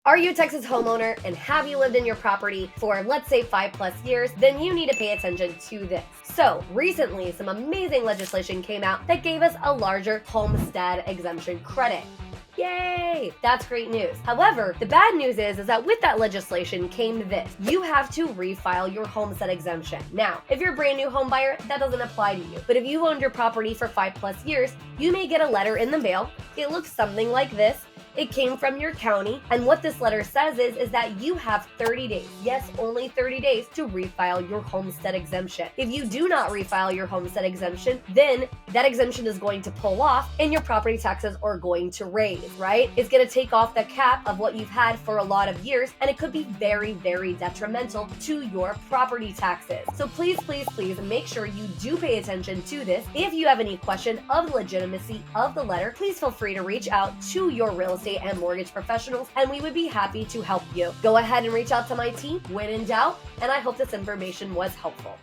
Are you a Texas homeowner and have you lived in your property for, let's say, 5+ years? Then you need to pay attention to this. So recently, some amazing legislation came out that gave us a larger homestead exemption credit. Yay! That's great news. However, the bad news is that with that legislation came this. You have to refile your homestead exemption. Now, if you're a brand new home buyer, that doesn't apply to you. But if you've owned your property for 5+ years, you may get a letter in the mail. It looks something like this. It came from your county, and what this letter says is that you have 30 days, yes, only 30 days, to refile your homestead exemption. If you do not refile your homestead exemption, then that exemption is going to pull off and your property taxes are going to raise, right? It's going to take off the cap of what you've had for a lot of years, and it could be very, very detrimental to your property taxes. So please, please, please make sure you do pay attention to this. If you have any question of the legitimacy of the letter, please feel free to reach out to your real estate and mortgage professionals, and we would be happy to help you. Go ahead and reach out to my team when in doubt, and I hope this information was helpful.